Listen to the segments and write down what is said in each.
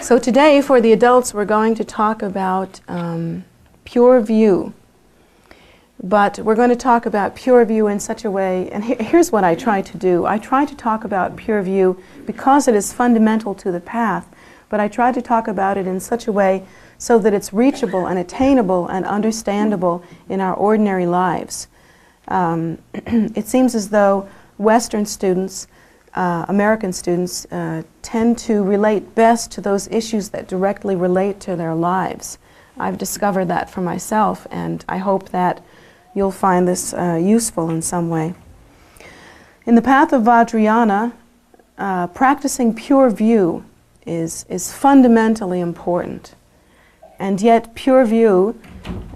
So today, for the adults, we're going to talk about pure view. But we're going to talk about pure view in such a way, and here's what I try to do. I try to talk about pure view because it is fundamental to the path, but I try to talk about it in such a way so that it's reachable and attainable and understandable in our ordinary lives. It seems as though Western students, American students, tend to relate best to those issues that directly relate to their lives. I've discovered that for myself, and I hope that you'll find this useful in some way. In the path of Vajrayana, practicing pure view is fundamentally important. And yet pure view,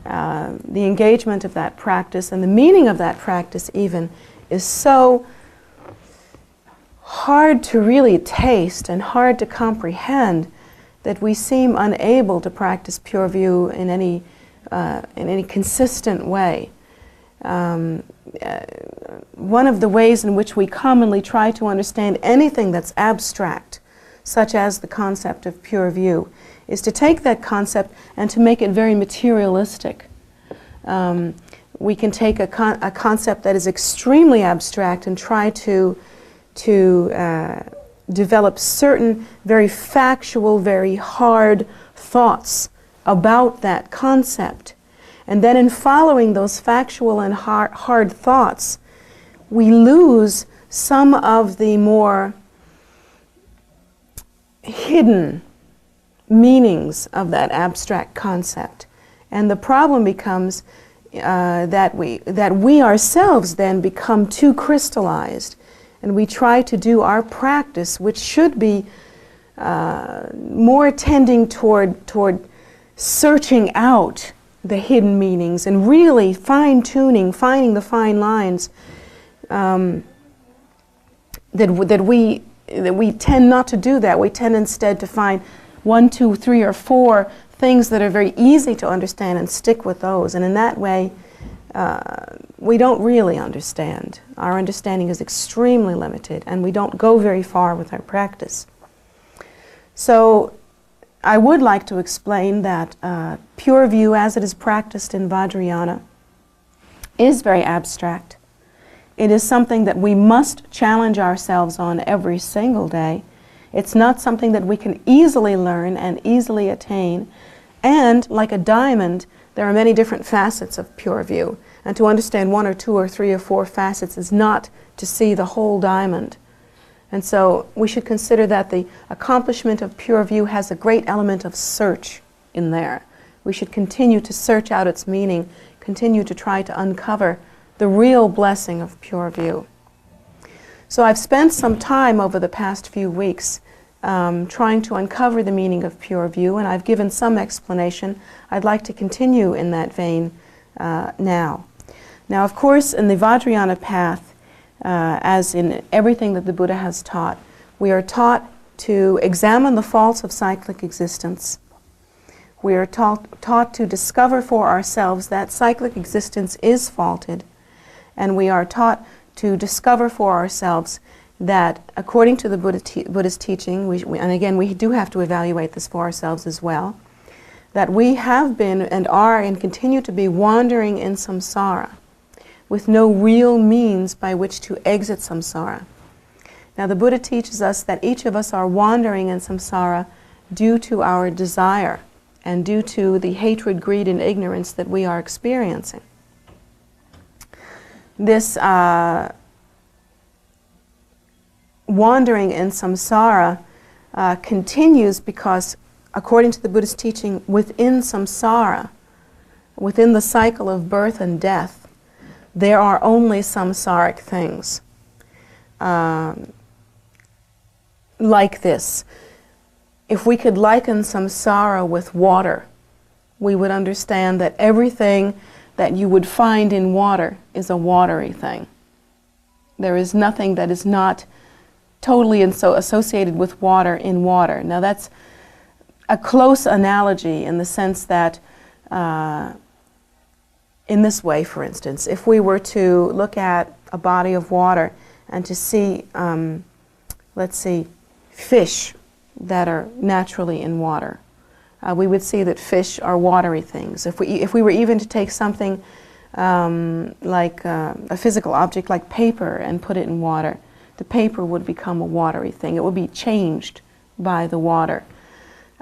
the engagement of that practice and the meaning of that practice even, is so hard to really taste and hard to comprehend that we seem unable to practice pure view in any consistent way. One of the ways in which we commonly try to understand anything that's abstract, such as the concept of pure view, is to take that concept and to make it very materialistic. We can take a concept that is extremely abstract and try to develop certain very factual, very hard thoughts about that concept. And then in following those factual and hard thoughts, we lose some of the more hidden meanings of that abstract concept. And the problem becomes that we ourselves then become too crystallized, and we try to do our practice, which should be more tending toward searching out the hidden meanings and really fine-tuning, finding the fine lines, that we tend not to do that. We tend instead to find 1, 2, 3, or 4 things that are very easy to understand and stick with those. And in that way, we don't really understand. Our understanding is extremely limited, and we don't go very far with our practice. So I would like to explain that pure view as it is practiced in Vajrayana is very abstract. It is something that we must challenge ourselves on every single day. It's not something that we can easily learn and easily attain. And like a diamond, there are many different facets of pure view. And to understand 1 or 2 or 3 or 4 facets is not to see the whole diamond. And so we should consider that the accomplishment of pure view has a great element of search in there. We should continue to search out its meaning, continue to try to uncover the real blessing of pure view. So I've spent some time over the past few weeks trying to uncover the meaning of pure view, and I've given some explanation. I'd like to continue in that vein now. Now, of course, in the Vajrayana path, as in everything that the Buddha has taught, we are taught to examine the faults of cyclic existence. We are taught to discover for ourselves that cyclic existence is faulted, and we are taught to discover for ourselves that, according to the Buddha's teaching, and again we do have to evaluate this for ourselves as well, that we have been and are and continue to be wandering in samsara, with no real means by which to exit samsara. Now the Buddha teaches us that each of us are wandering in samsara due to our desire and due to the hatred, greed, and ignorance that we are experiencing. This wandering in samsara continues because, according to the Buddha's teaching, within samsara, within the cycle of birth and death, there are only samsaric things. Like this. If we could liken samsara with water, we would understand that everything that you would find in water is a watery thing. There is nothing that is not totally associated with water in water. Now that's a close analogy in the sense that in this way, for instance, if we were to look at a body of water and to see, let's see, fish that are naturally in water. We would see that fish are watery things. If we were even to take something like a physical object like paper and put it in water, the paper would become a watery thing. It would be changed by the water.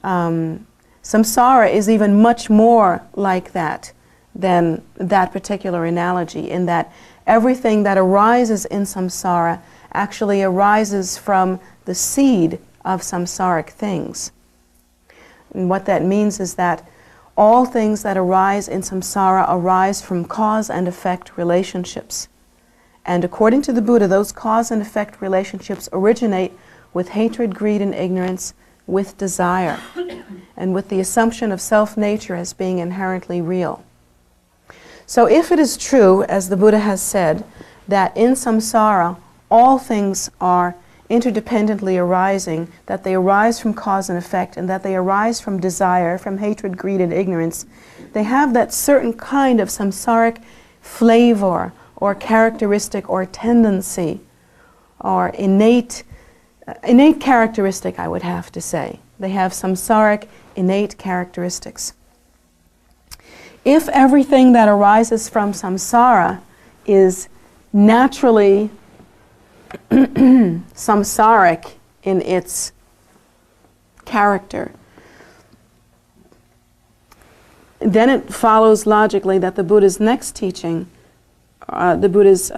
Samsara is even much more like that than that particular analogy, in that everything that arises in samsara actually arises from the seed of samsaric things. And what that means is that all things that arise in samsara arise from cause and effect relationships. And according to the Buddha, those cause and effect relationships originate with hatred, greed, and ignorance, with desire, and with the assumption of self-nature as being inherently real. So if it is true, as the Buddha has said, that in samsara all things are interdependently arising, that they arise from cause and effect, and that they arise from desire, from hatred, greed, and ignorance, they have that certain kind of samsaric flavor or characteristic or tendency or innate characteristic, I would have to say. They have samsaric innate characteristics. If everything that arises from samsara is naturally samsaric in its character, then it follows logically that the Buddha's next teaching, the Buddha's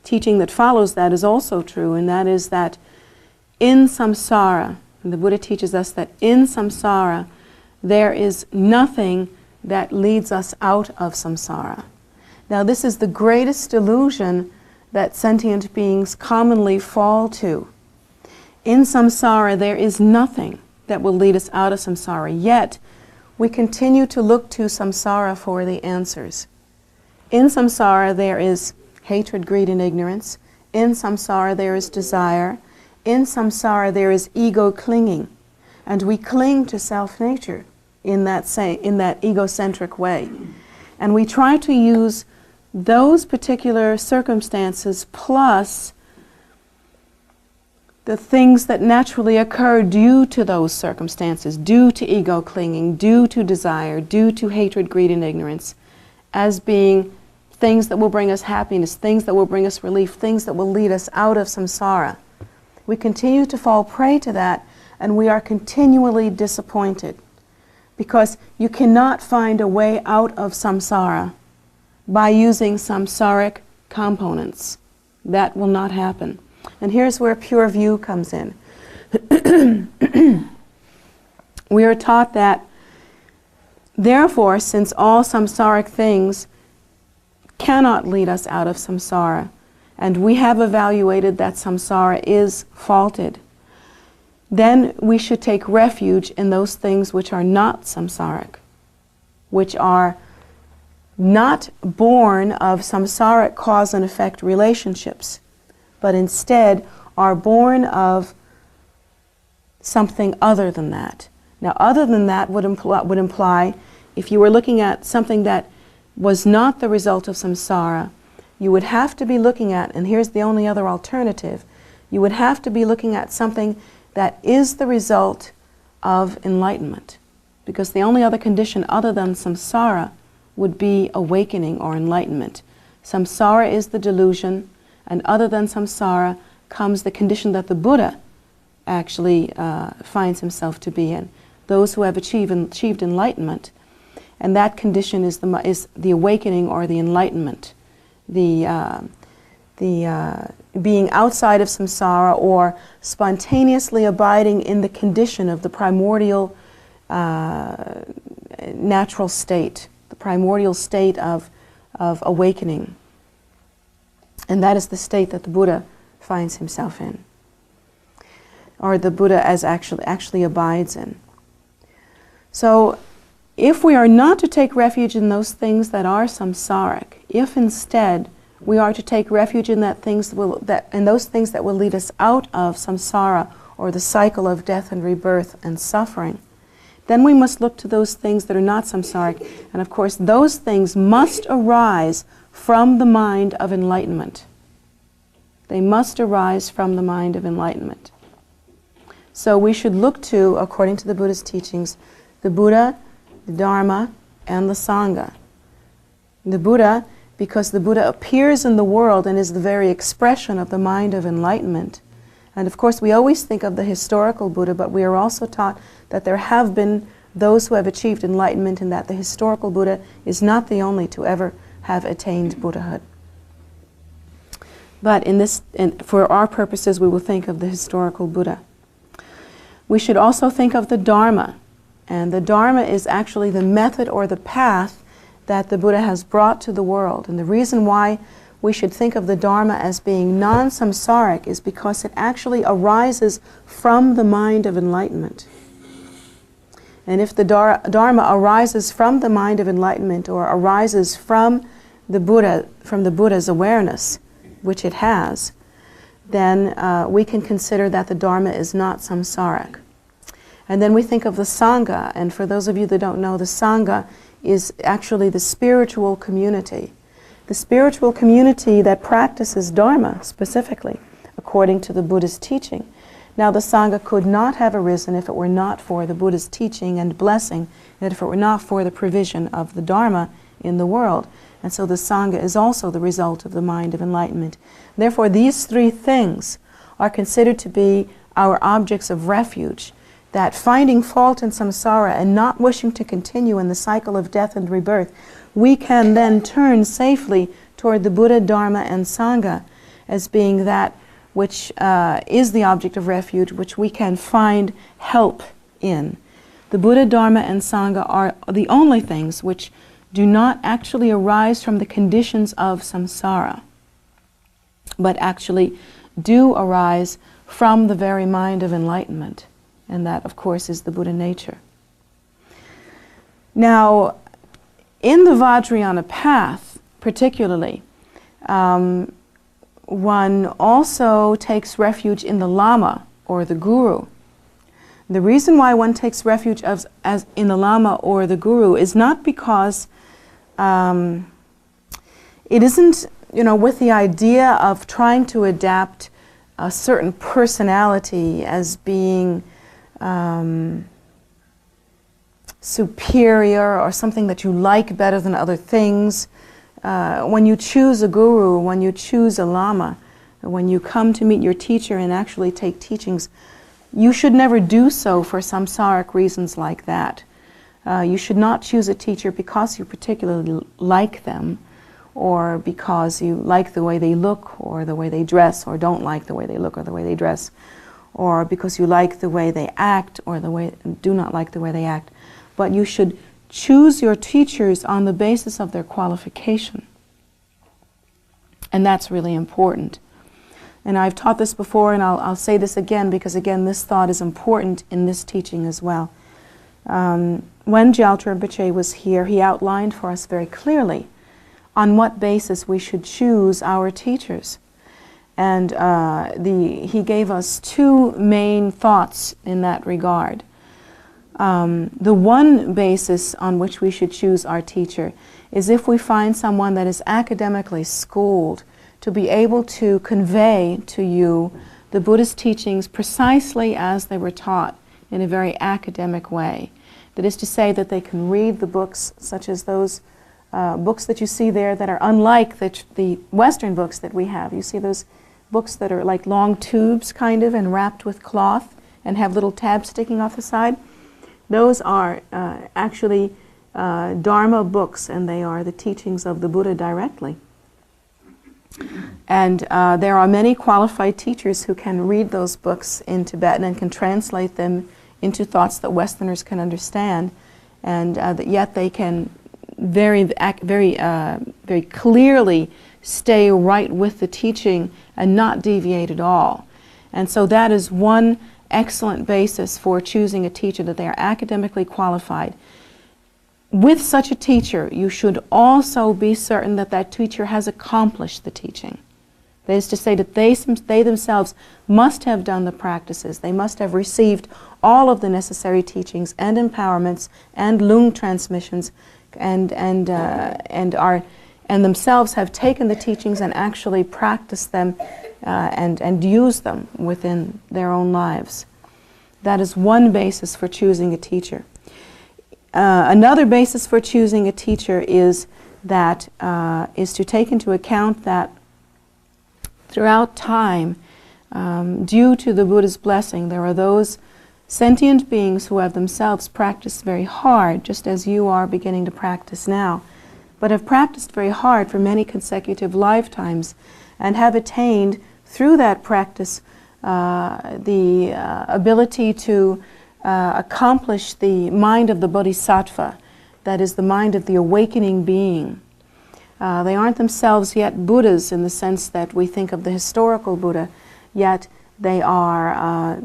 teaching that follows that is also true, and that is that in samsara, and the Buddha teaches us that in samsara there is nothing that leads us out of samsara. Now this is the greatest delusion that sentient beings commonly fall to. In samsara there is nothing that will lead us out of samsara, yet we continue to look to samsara for the answers. In samsara there is hatred, greed, and ignorance. In samsara there is desire. In samsara there is ego clinging, and we cling to self-nature in that egocentric way. And we try to use those particular circumstances plus the things that naturally occur due to those circumstances, due to ego clinging, due to desire, due to hatred, greed, and ignorance, as being things that will bring us happiness, things that will bring us relief, things that will lead us out of samsara. We continue to fall prey to that, and we are continually disappointed, because you cannot find a way out of samsara by using samsaric components. That will not happen. And here's where pure view comes in. We are taught that, therefore, since all samsaric things cannot lead us out of samsara, and we have evaluated that samsara is faulted, then we should take refuge in those things which are not samsaric, which are not born of samsaric cause and effect relationships, but instead are born of something other than that. Now, other than that would imply, if you were looking at something that was not the result of samsara, you would have to be looking at, and here's the only other alternative, you would have to be looking at something that is the result of enlightenment. Because the only other condition other than samsara would be awakening or enlightenment. Samsara is the delusion, and other than samsara comes the condition that the Buddha actually finds himself to be in. Those who have achieved enlightenment. And that condition is the awakening or the enlightenment. The being outside of samsara, or spontaneously abiding in the condition of the primordial natural state, the primordial state of awakening. And that is the state that the Buddha finds himself in, or the Buddha as actually abides in. So if we are not to take refuge in those things that are samsaric, if instead we are to take refuge in those things that will lead us out of samsara, or the cycle of death and rebirth and suffering, then we must look to those things that are not samsaric. And of course, those things must arise from the mind of enlightenment. They must arise from the mind of enlightenment. So we should look to, according to the Buddhist teachings, the Buddha, the Dharma, and the Sangha. The Buddha, because the Buddha appears in the world and is the very expression of the mind of enlightenment. And of course we always think of the historical Buddha, but we are also taught that there have been those who have achieved enlightenment, and that the historical Buddha is not the only to ever have attained Buddhahood. But for our purposes, we will think of the historical Buddha. We should also think of the Dharma. And the Dharma is actually the method or the path that the Buddha has brought to the world. And the reason why we should think of the Dharma as being non-samsaric is because it actually arises from the mind of enlightenment. And if the Dharma arises from the mind of enlightenment, or arises from the Buddha's awareness, which it has, then we can consider that the Dharma is not samsaric. And then we think of the Sangha, and for those of you that don't know, the Sangha is actually the spiritual community. The spiritual community that practices Dharma specifically, according to the Buddhist teaching. Now the Sangha could not have arisen if it were not for the Buddha's teaching and blessing, and if it were not for the provision of the Dharma in the world. And so the Sangha is also the result of the mind of enlightenment. Therefore, these three things are considered to be our objects of refuge, that finding fault in samsara and not wishing to continue in the cycle of death and rebirth, we can then turn safely toward the Buddha, Dharma, and Sangha as being that which is the object of refuge, which we can find help in. The Buddha, Dharma, and Sangha are the only things which do not actually arise from the conditions of samsara, but actually do arise from the very mind of enlightenment. And that, of course, is the Buddha nature. Now, in the Vajrayana path, particularly, one also takes refuge in the Lama, or the Guru. The reason why one takes refuge as in the Lama or the Guru is not because it isn't, with the idea of trying to adapt a certain personality as being superior or something that you like better than other things. When you choose a guru, when you choose a lama, when you come to meet your teacher and actually take teachings, you should never do so for samsaric reasons like that. You should not choose a teacher because you particularly like them, or because you like the way they look or the way they dress, or don't like the way they look or the way they dress, or because you like the way they act or do not like the way they act. But you should choose your teachers on the basis of their qualification. And that's really important. And I've taught this before, and I'll say this again, because again, this thought is important in this teaching as well. When Gyaltsen Rinpoche was here, he outlined for us very clearly on what basis we should choose our teachers. And he gave us two main thoughts in that regard. The one basis on which we should choose our teacher is if we find someone that is academically schooled to be able to convey to you the Buddhist teachings precisely as they were taught in a very academic way. That is to say that they can read the books, such as those books that you see there that are unlike the Western books that we have. You see those books that are like long tubes kind of and wrapped with cloth and have little tabs sticking off the side. Those are actually Dharma books, and they are the teachings of the Buddha directly. And there are many qualified teachers who can read those books in Tibetan and can translate them into thoughts that Westerners can understand, and yet they can very clearly stay right with the teaching and not deviate at all. And so that is one excellent basis for choosing a teacher, that they are academically qualified. With such a teacher, you should also be certain that that teacher has accomplished the teaching. That is to say that they themselves must have done the practices. They must have received all of the necessary teachings and empowerments and lung transmissions, and themselves have taken the teachings and actually practiced them and used them within their own lives. That is one basis for choosing a teacher. Another basis for choosing a teacher is to take into account that throughout time, due to the Buddha's blessing, there are those sentient beings who have themselves practiced very hard, just as you are beginning to practice now, but have practiced very hard for many consecutive lifetimes and have attained through that practice the ability to accomplish the mind of the bodhisattva, that is the mind of the awakening being. They aren't themselves yet Buddhas in the sense that we think of the historical Buddha, yet they are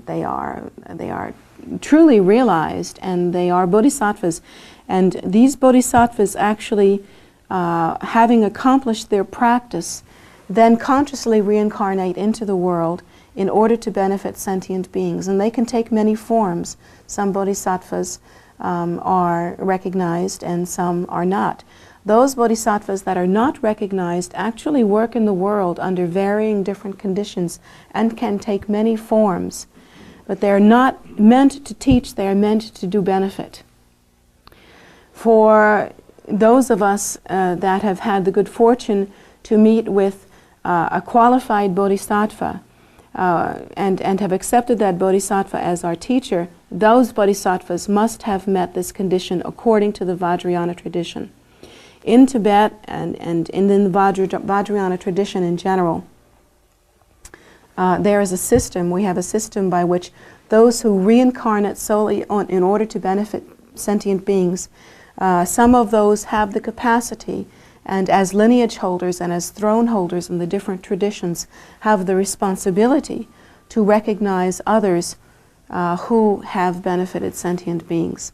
truly realized, and they are bodhisattvas. And these bodhisattvas actually, having accomplished their practice, then consciously reincarnate into the world in order to benefit sentient beings. And they can take many forms. Some bodhisattvas are recognized and some are not. Those bodhisattvas that are not recognized actually work in the world under varying different conditions and can take many forms. But they are not meant to teach, they are meant to do benefit. For those of us that have had the good fortune to meet with a qualified bodhisattva and have accepted that bodhisattva as our teacher, those bodhisattvas must have met this condition according to the Vajrayana tradition. In Tibet and in the Vajrayana tradition in general, there is a system, we have a system by which those who reincarnate solely in order to benefit sentient beings, some of those have the capacity, and as lineage holders and as throne holders in the different traditions have the responsibility to recognize others who have benefited sentient beings.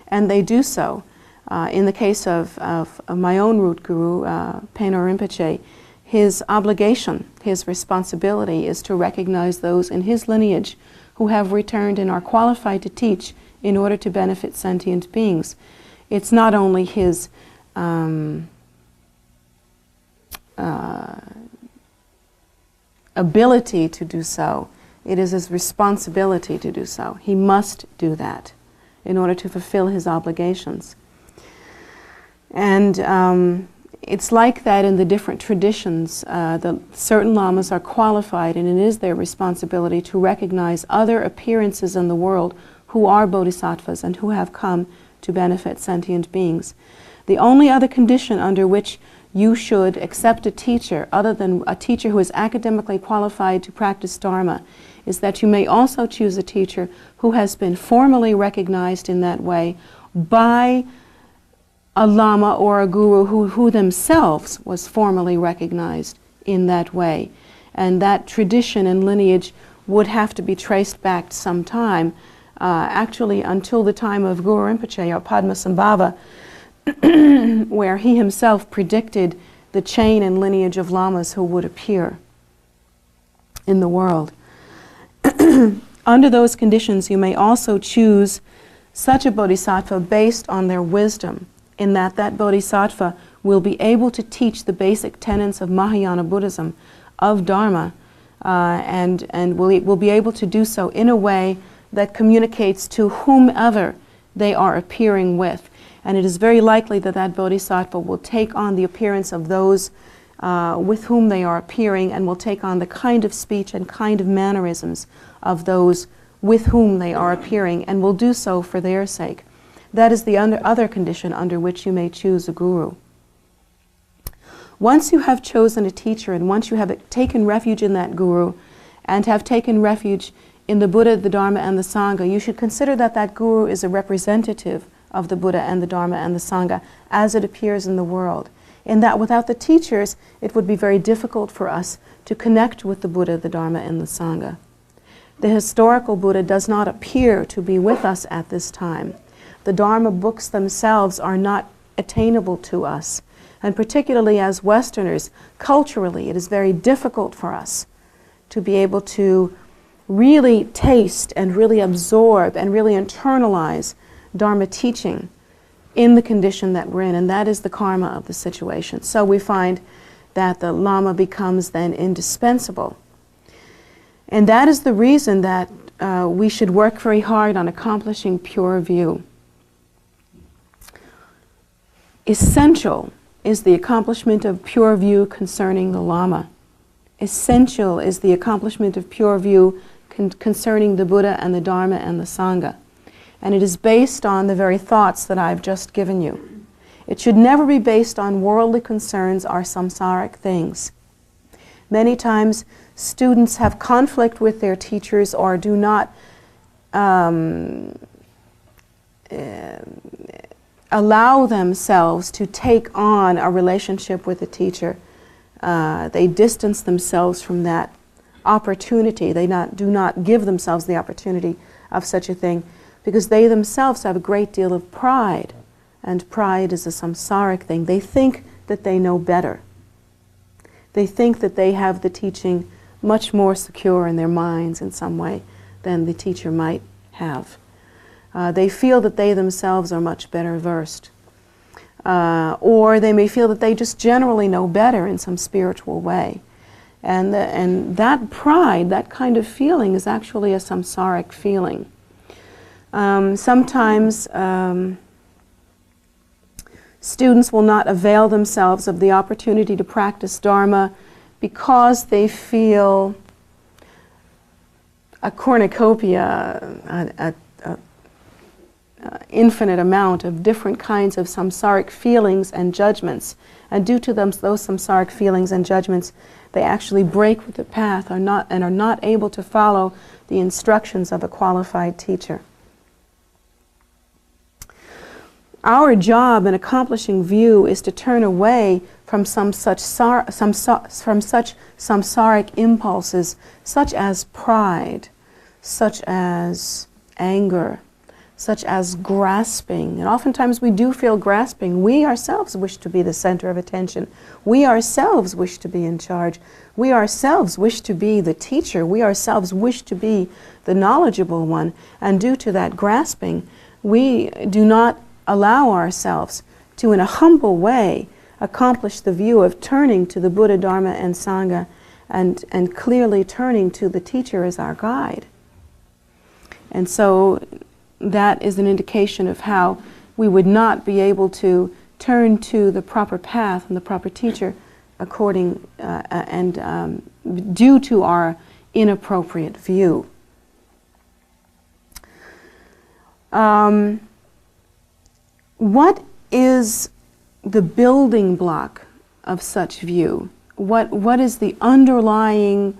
And they do so. In the case of my own root guru, Painor Rinpoche, his obligation, his responsibility is to recognize those in his lineage who have returned and are qualified to teach in order to benefit sentient beings. It's not only his ability to do so, it is his responsibility to do so. He must do that in order to fulfill his obligations. And it's like that in the different traditions. Certain lamas are qualified, and it is their responsibility to recognize other appearances in the world who are bodhisattvas and who have come to benefit sentient beings. The only other condition under which you should accept a teacher, other than a teacher who is academically qualified to practice Dharma, is that you may also choose a teacher who has been formally recognized in that way by a lama or a guru who themselves was formally recognized in that way. And that tradition and lineage would have to be traced back some time, actually until the time of Guru Rinpoche or Padmasambhava, where he himself predicted the chain and lineage of lamas who would appear in the world. Under those conditions, you may also choose such a bodhisattva based on their wisdom, in that bodhisattva will be able to teach the basic tenets of Mahayana Buddhism, of Dharma, and will be able to do so in a way that communicates to whomever they are appearing with. And it is very likely that that bodhisattva will take on the appearance of those with whom they are appearing, and will take on the kind of speech and kind of mannerisms of those with whom they are appearing, and will do so for their sake. That is the other condition under which you may choose a guru. Once you have chosen a teacher, and once you have taken refuge in that guru, and have taken refuge in the Buddha, the Dharma, and the Sangha, you should consider that that guru is a representative of the Buddha and the Dharma and the Sangha as it appears in the world. In that without the teachers, it would be very difficult for us to connect with the Buddha, the Dharma, and the Sangha. The historical Buddha does not appear to be with us at this time. The Dharma books themselves are not attainable to us. And particularly as Westerners, culturally, it is very difficult for us to be able to really taste and really absorb and really internalize Dharma teaching in the condition that we're in, and that is the karma of the situation. So we find that the Lama becomes then indispensable. And that is the reason that we should work very hard on accomplishing pure view. Essential is the accomplishment of pure view concerning the Lama. Essential is the accomplishment of pure view concerning the Buddha and the Dharma and the Sangha. And it is based on the very thoughts that I've just given you. It should never be based on worldly concerns or samsaric things. Many times students have conflict with their teachers or do not allow themselves to take on a relationship with the teacher. They distance themselves from that opportunity. They do not give themselves the opportunity of such a thing because they themselves have a great deal of pride, and pride is a samsaric thing. They think that they know better. They think that they have the teaching much more secure in their minds in some way than the teacher might have. They feel that they themselves are much better versed. Or they may feel that they just generally know better in some spiritual way. And that pride, that kind of feeling, is actually a samsaric feeling. Sometimes students will not avail themselves of the opportunity to practice Dharma because they feel a cornucopia, infinite amount of different kinds of samsaric feelings and judgments. And due to those samsaric feelings and judgments, they actually break with the path and are not able to follow the instructions of a qualified teacher. Our job in accomplishing view is to turn away from such samsaric impulses, such as pride, such as anger, such as grasping. And oftentimes we do feel grasping. We ourselves wish to be the center of attention. We ourselves wish to be in charge. We ourselves wish to be the teacher. We ourselves wish to be the knowledgeable one. And due to that grasping, we do not allow ourselves to, in a humble way, accomplish the view of turning to the Buddha, Dharma, and Sangha and clearly turning to the teacher as our guide. And so that is an indication of how we would not be able to turn to the proper path and the proper teacher according due to our inappropriate view. What is the building block of such view? What is the underlying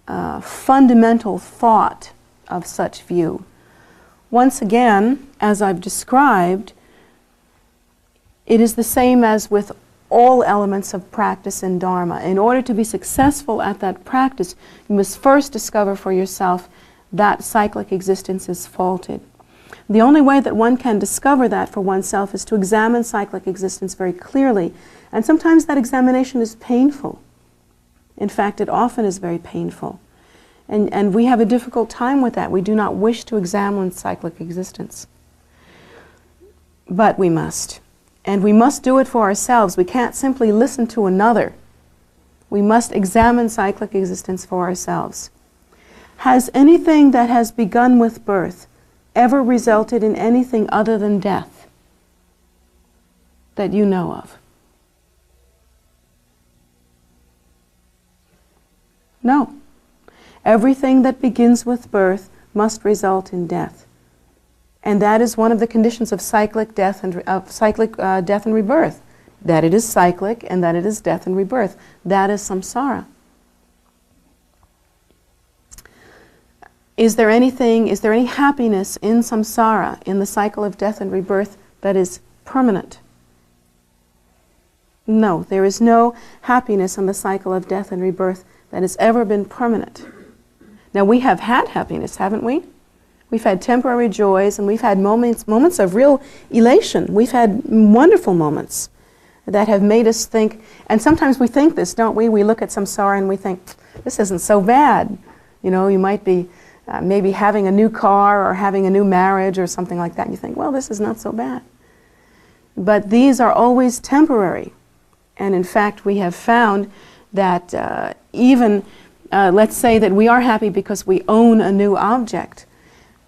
fundamental thought of such view? Once again, as I've described, it is the same as with all elements of practice in Dharma. In order to be successful at that practice, you must first discover for yourself that cyclic existence is faulted. The only way that one can discover that for oneself is to examine cyclic existence very clearly. And sometimes that examination is painful. In fact, it often is very painful. And we have a difficult time with that. We do not wish to examine cyclic existence. But we must. And we must do it for ourselves. We can't simply listen to another. We must examine cyclic existence for ourselves. Has anything that has begun with birth ever resulted in anything other than death that you know of? No. Everything that begins with birth must result in death. And that is one of the conditions of cyclic death and rebirth. That it is cyclic and that it is death and rebirth. That is samsara. Is there any happiness in samsara, in the cycle of death and rebirth, that is permanent? No, there is no happiness in the cycle of death and rebirth that has ever been permanent. Now, we have had happiness, haven't we? We've had temporary joys, and we've had moments of real elation. We've had wonderful moments that have made us think, and sometimes we think this, don't we? We look at samsara and we think, this isn't so bad. You know, you might be maybe having a new car or having a new marriage or something like that, and you think, well, this is not so bad. But these are always temporary. And in fact, we have found that even let's say that we are happy because we own a new object.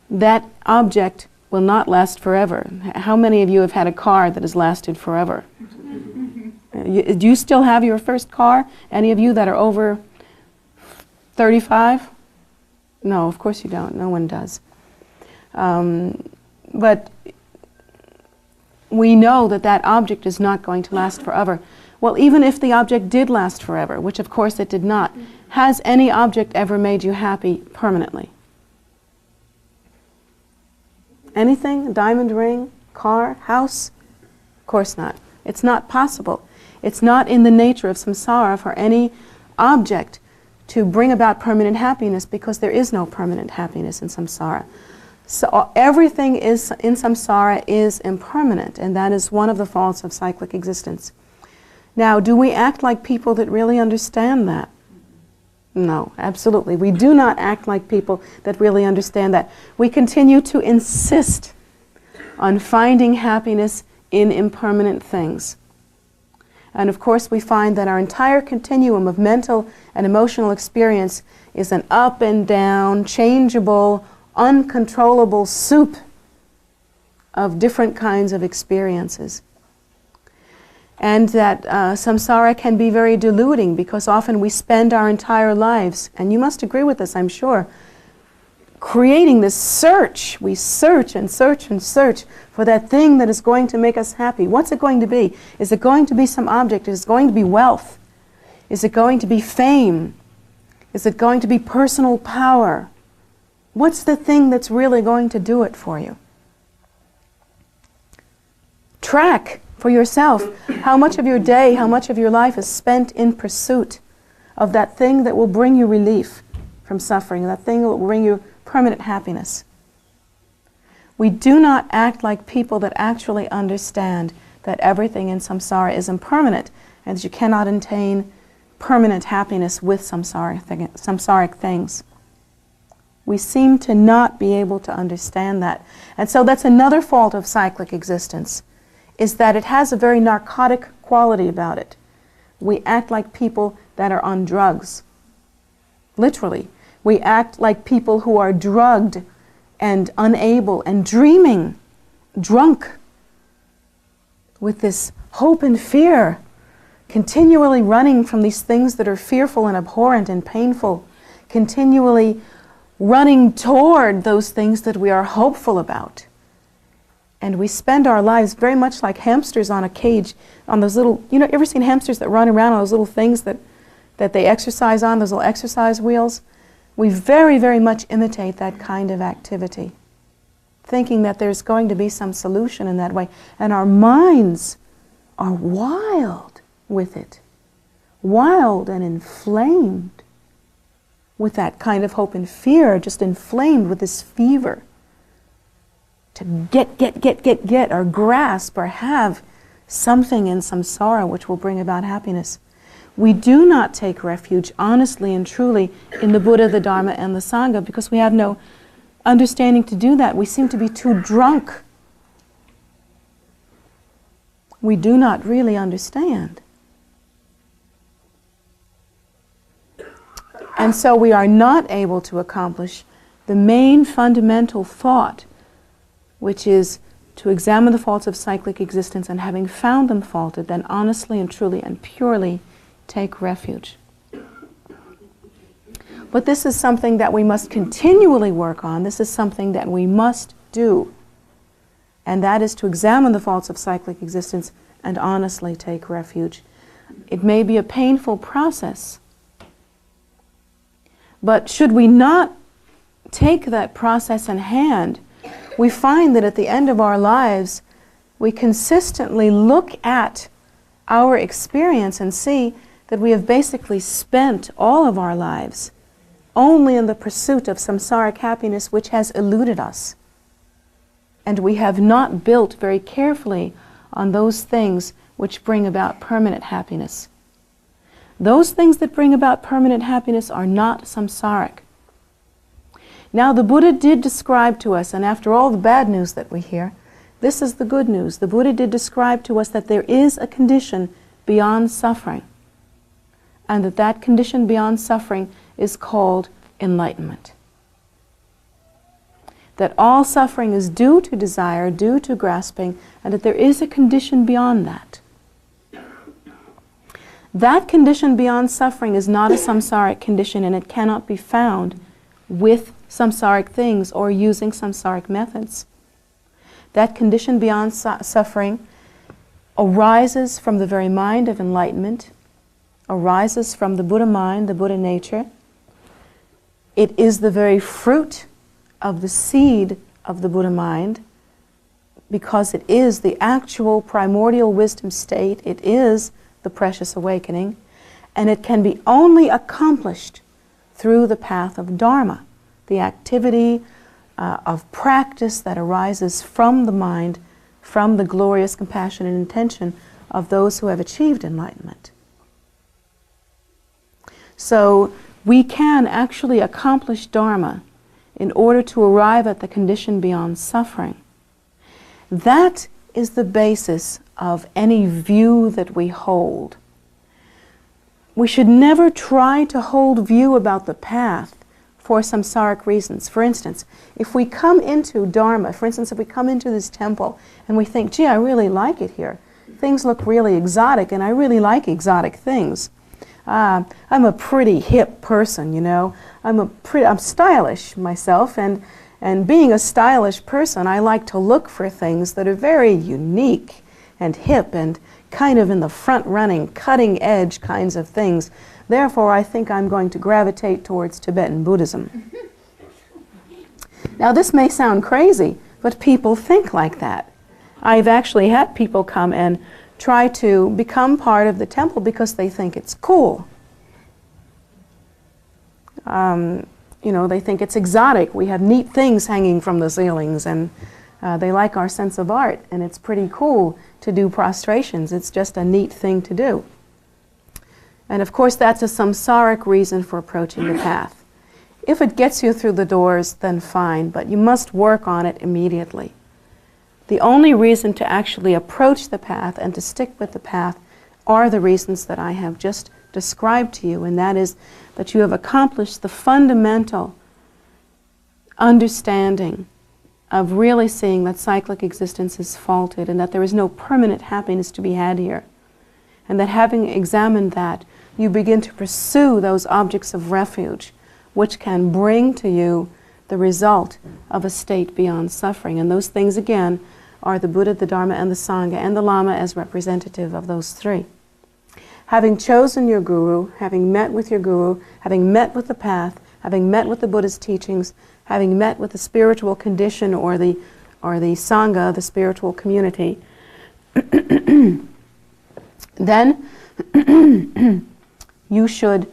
That object will not last forever. How many of you have had a car that has lasted forever? Do you still have your first car? Any of you that are over 35? No, of course you don't. No one does. But we know that that object is not going to last forever. Well, even if the object did last forever, which of course it did not, has any object ever made you happy permanently? Anything? A diamond ring? Car? House? Of course not. It's not possible. It's not in the nature of samsara for any object to bring about permanent happiness, because there is no permanent happiness in samsara. So everything is in samsara is impermanent, and that is one of the faults of cyclic existence. Now, do we act like people that really understand that? No, absolutely. We do not act like people that really understand that. We continue to insist on finding happiness in impermanent things. And of course we find that our entire continuum of mental and emotional experience is an up and down, changeable, uncontrollable soup of different kinds of experiences. And that samsara can be very deluding, because often we spend our entire lives, and you must agree with this, I'm sure, creating this search. We search and search and search for that thing that is going to make us happy. What's it going to be? Is it going to be some object? Is it going to be wealth? Is it going to be fame? Is it going to be personal power? What's the thing that's really going to do it for you? Track for yourself how much of your day, how much of your life is spent in pursuit of that thing that will bring you relief from suffering, that thing that will bring you permanent happiness. We do not act like people that actually understand that everything in samsara is impermanent, and that you cannot attain permanent happiness with samsaric things. We seem to not be able to understand that. And so that's another fault of cyclic existence, is that it has a very narcotic quality about it. We act like people that are on drugs. Literally. We act like people who are drugged and unable and dreaming, drunk with this hope and fear, continually running from these things that are fearful and abhorrent and painful, continually running toward those things that we are hopeful about. And we spend our lives very much like hamsters on a cage, on those little, ever seen hamsters that run around on those little things that they exercise on, those little exercise wheels? We very, very much imitate that kind of activity, thinking that there's going to be some solution in that way. And our minds are wild with it, wild and inflamed with that kind of hope and fear, just inflamed with this fever to get, or grasp, or have something in samsara which will bring about happiness. We do not take refuge honestly and truly in the Buddha, the Dharma, and the Sangha, because we have no understanding to do that. We seem to be too drunk. We do not really understand. And so we are not able to accomplish the main fundamental thought, which is to examine the faults of cyclic existence, and having found them faulted, then honestly and truly and purely take refuge. But this is something that we must continually work on. This is something that we must do. And that is to examine the faults of cyclic existence and honestly take refuge. It may be a painful process, but should we not take that process in hand, we find that at the end of our lives, we consistently look at our experience and see that we have basically spent all of our lives only in the pursuit of samsaric happiness, which has eluded us. And we have not built very carefully on those things which bring about permanent happiness. Those things that bring about permanent happiness are not samsaric. Now, the Buddha did describe to us, and after all the bad news that we hear, this is the good news. The Buddha did describe to us that there is a condition beyond suffering, and that condition beyond suffering is called enlightenment. That all suffering is due to desire, due to grasping, and that there is a condition beyond that. That condition beyond suffering is not a samsaric condition, and it cannot be found with samsaric things or using samsaric methods. That condition beyond suffering arises from the very mind of enlightenment, arises from the Buddha mind, the Buddha nature. It is the very fruit of the seed of the Buddha mind, because it is the actual primordial wisdom state. It is the precious awakening, and it can be only accomplished through the path of Dharma, the activity of practice that arises from the mind, from the glorious compassion and intention of those who have achieved enlightenment. So we can actually accomplish Dharma in order to arrive at the condition beyond suffering. That is the basis of any view that we hold. We should never try to hold view about the path for samsaric reasons. For instance, if we come into Dharma, for instance, if we come into this temple and we think, gee, I really like it here. Things look really exotic, and I really like exotic things. I'm a pretty hip person, you know. I'm stylish myself, and being a stylish person, I like to look for things that are very unique and hip and kind of in the front-running, cutting-edge kinds of things. Therefore, I think I'm going to gravitate towards Tibetan Buddhism. Now, this may sound crazy, but people think like that. I've actually had people come and try to become part of the temple because they think it's cool. You know, they think it's exotic. We have neat things hanging from the ceilings, and they like our sense of art, and it's pretty cool to do prostrations. It's just a neat thing to do. And of course, that's a samsaric reason for approaching the path. If it gets you through the doors, then fine, but you must work on it immediately. The only reason to actually approach the path and to stick with the path are the reasons that I have just described to you, and that is that you have accomplished the fundamental understanding of really seeing that cyclic existence is faulted and that there is no permanent happiness to be had here. And that having examined that, you begin to pursue those objects of refuge which can bring to you the result of a state beyond suffering. And those things, again, are the Buddha, the Dharma, and the Sangha, and the Lama as representative of those three. Having chosen your guru, having met with your guru, having met with the path, having met with the Buddha's teachings, having met with the spiritual condition or the Sangha, the spiritual community, then you should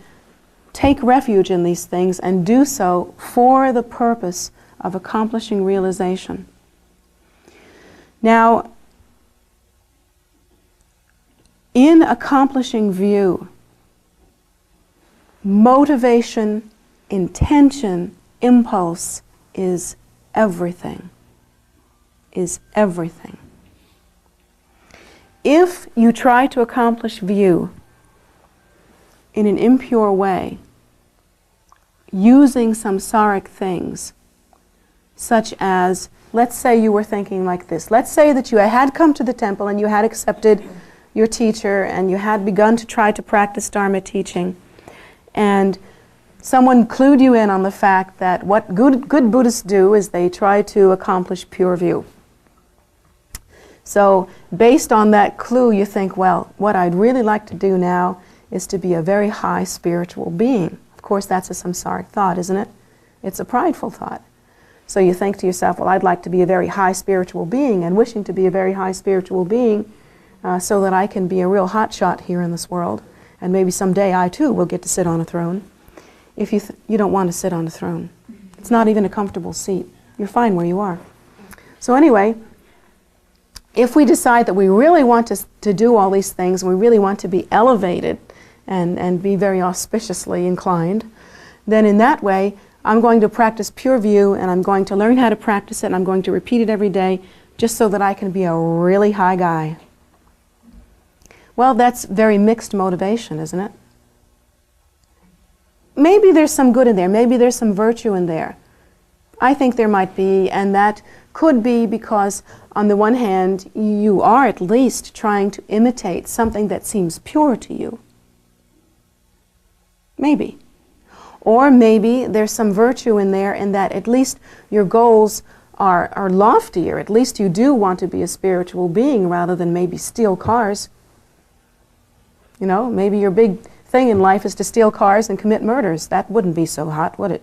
take refuge in these things and do so for the purpose of accomplishing realization. Now, in accomplishing view, motivation, intention, impulse is everything. Is everything. If you try to accomplish view in an impure way, using samsaric things, such as, let's say you were thinking like this. Let's say that you had come to the temple and you had accepted your teacher and you had begun to try to practice Dharma teaching, and someone clued you in on the fact that what good Buddhists do is they try to accomplish pure view. So based on that clue, you think, well, what I'd really like to do now is to be a very high spiritual being. Of course, that's a samsaric thought, isn't it? It's a prideful thought. So you think to yourself, well, I'd like to be a very high spiritual being, and wishing to be a very high spiritual being so that I can be a real hotshot here in this world, and maybe someday I too will get to sit on a throne. If you don't want to sit on a throne. It's not even a comfortable seat. You're fine where you are. So anyway, if we decide that we really want to do all these things, and we really want to be elevated and be very auspiciously inclined, then in that way, I'm going to practice pure view, and I'm going to learn how to practice it, and I'm going to repeat it every day, just so that I can be a really high guy. Well, that's very mixed motivation, isn't it? maybe there's some good in there, maybe there's some virtue in there. I think there might be, and that could be because on the one hand, you are at least trying to imitate something that seems pure to you. Maybe. Or maybe there's some virtue in there in that at least your goals are loftier. At least you do want to be a spiritual being rather than maybe steal cars. You know, maybe your big thing in life is to steal cars and commit murders. That wouldn't be so hot, would it?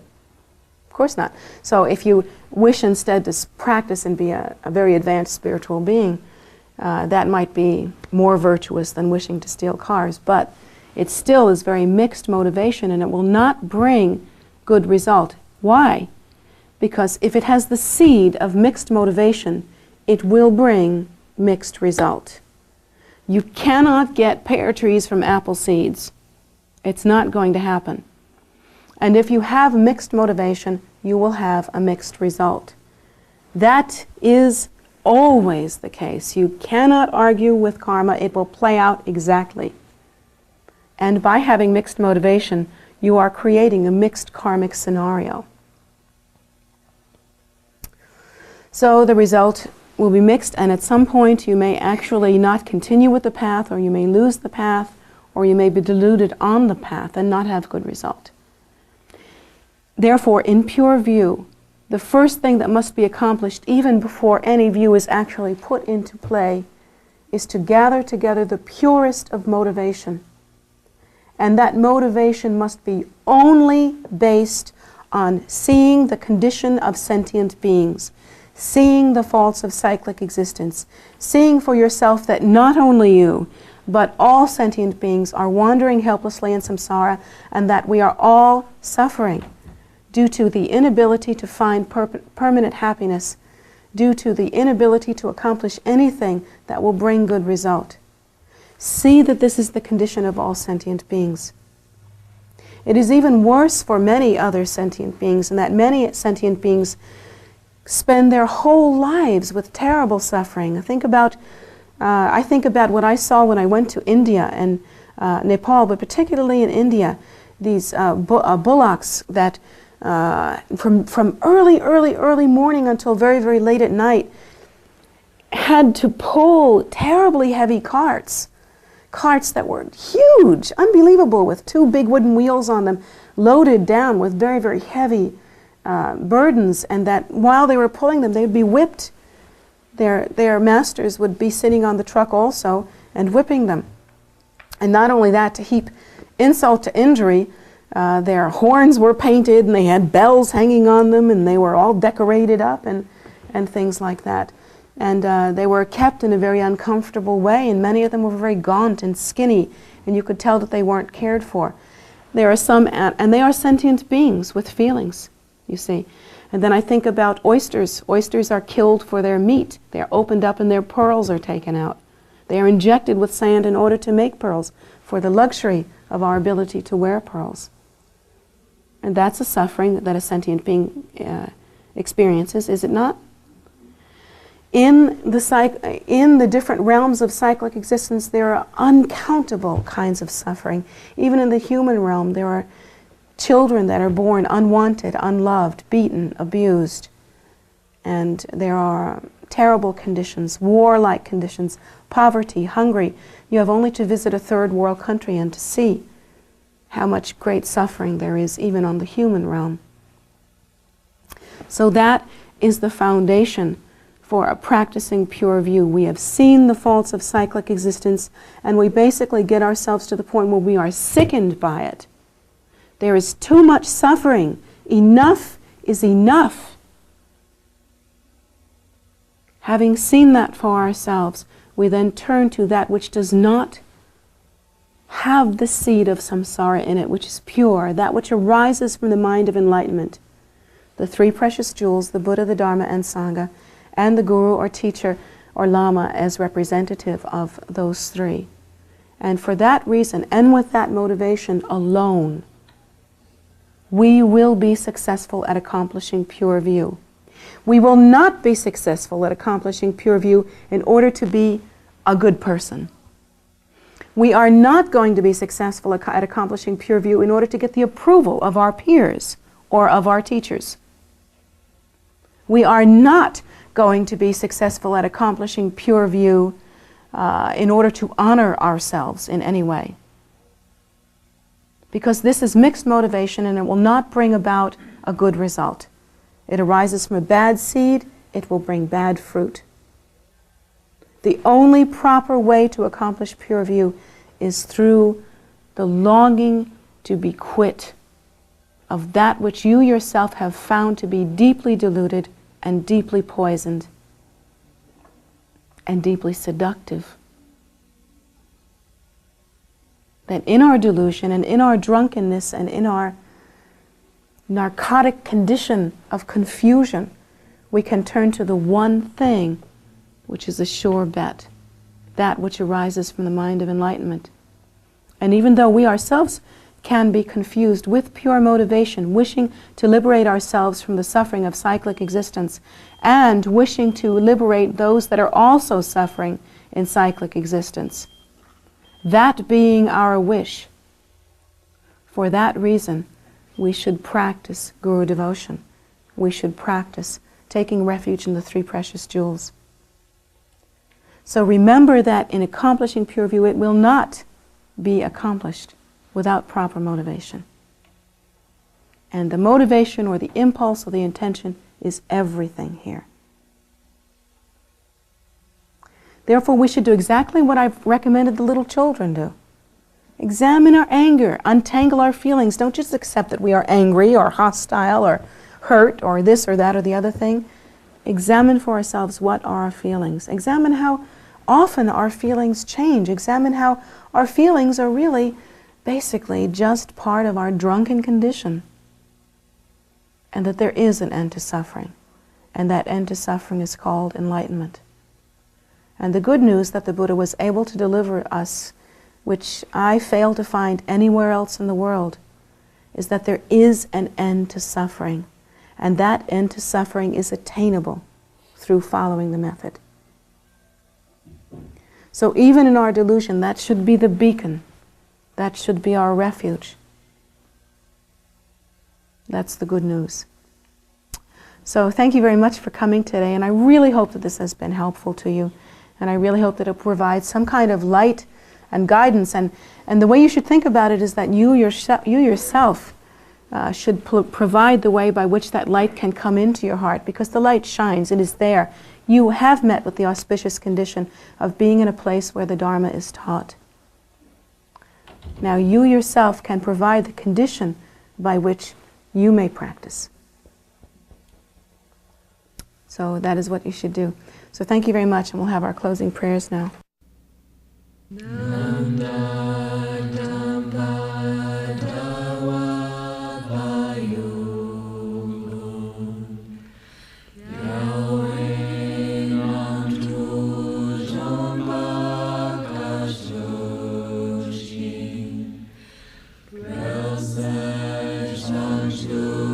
Of course not. So if you wish instead to practice and be a very advanced spiritual being, that might be more virtuous than wishing to steal cars. But it still is very mixed motivation, and it will not bring good result. Why? Because if it has the seed of mixed motivation, it will bring mixed result. You cannot get pear trees from apple seeds. It's not going to happen. And if you have mixed motivation, you will have a mixed result. That is always the case. You cannot argue with karma. It will play out exactly. And by having mixed motivation, you are creating a mixed karmic scenario. So the result will be mixed, and at some point you may actually not continue with the path, or you may lose the path, or you may be deluded on the path and not have good result. Therefore, in pure view, the first thing that must be accomplished, even before any view is actually put into play, is to gather together the purest of motivation. And that motivation must be only based on seeing the condition of sentient beings, seeing the faults of cyclic existence, seeing for yourself that not only you, but all sentient beings are wandering helplessly in samsara, and that we are all suffering due to the inability to find permanent happiness, due to the inability to accomplish anything that will bring good result. See that this is the condition of all sentient beings. It is even worse for many other sentient beings, in that many sentient beings spend their whole lives with terrible suffering. I think about what I saw when I went to India and Nepal, but particularly in India, these bullocks that from early morning until very, very late at night had to pull terribly heavy carts that were huge, unbelievable, with two big wooden wheels on them, loaded down with very, very heavy burdens, and that while they were pulling them, they would be whipped. Their masters would be sitting on the truck also and whipping them. And not only that, to heap insult to injury, their horns were painted and they had bells hanging on them and they were all decorated up and things like that. And they were kept in a very uncomfortable way, and many of them were very gaunt and skinny, and you could tell that they weren't cared for. There are some, and they are sentient beings with feelings, you see. And then I think about oysters. Oysters are killed for their meat. They are opened up and their pearls are taken out. They are injected with sand in order to make pearls, for the luxury of our ability to wear pearls. And that's a suffering that a sentient being experiences, is it not? In the different realms of cyclic existence, there are uncountable kinds of suffering. Even in the human realm, there are children that are born unwanted, unloved, beaten, abused. And there are terrible conditions, war-like conditions, poverty, hungry. You have only to visit a third world country and to see how much great suffering there is even on the human realm. So that is the foundation for a practicing pure view. We have seen the faults of cyclic existence, and we basically get ourselves to the point where we are sickened by it. There is too much suffering. Enough is enough. Having seen that for ourselves, we then turn to that which does not have the seed of samsara in it, which is pure, that which arises from the mind of enlightenment. The three precious jewels, the Buddha, the Dharma, and Sangha, and the Guru or teacher or Lama as representative of those three. And for that reason, and with that motivation alone, we will be successful at accomplishing pure view. We will not be successful at accomplishing pure view in order to be a good person. We are not going to be successful at accomplishing pure view in order to get the approval of our peers or of our teachers. We are not going to be successful at accomplishing pure view in order to honor ourselves in any way. Because this is mixed motivation and it will not bring about a good result. It arises from a bad seed, it will bring bad fruit. The only proper way to accomplish pure view is through the longing to be quit of that which you yourself have found to be deeply diluted and deeply poisoned and deeply seductive. That in our delusion and in our drunkenness and in our narcotic condition of confusion, we can turn to the one thing which is a sure bet, that which arises from the mind of enlightenment. And even though we ourselves can be confused with pure motivation, wishing to liberate ourselves from the suffering of cyclic existence and wishing to liberate those that are also suffering in cyclic existence, that being our wish, for that reason, we should practice Guru devotion. We should practice taking refuge in the three precious jewels. So remember that in accomplishing pure view, it will not be accomplished without proper motivation. And the motivation or the impulse or the intention is everything here. Therefore, we should do exactly what I've recommended the little children do. Examine our anger, untangle our feelings. Don't just accept that we are angry or hostile or hurt or this or that or the other thing. Examine for ourselves what are our feelings. Examine how often our feelings change. Examine how our feelings are really basically just part of our drunken condition. And that there is an end to suffering. And that end to suffering is called enlightenment. And the good news that the Buddha was able to deliver us, which I fail to find anywhere else in the world, is that there is an end to suffering. And that end to suffering is attainable through following the method. So even in our delusion, that should be the beacon. That should be our refuge. That's the good news. So thank you very much for coming today, and I really hope that this has been helpful to you. And I really hope that it provides some kind of light and guidance. And the way you should think about it is that you yourself should provide the way by which that light can come into your heart, because the light shines, it is there. You have met with the auspicious condition of being in a place where the Dharma is taught. Now you yourself can provide the condition by which you may practice. So that is what you should do. So thank you very much, and we'll have our closing prayers now. Blessed unto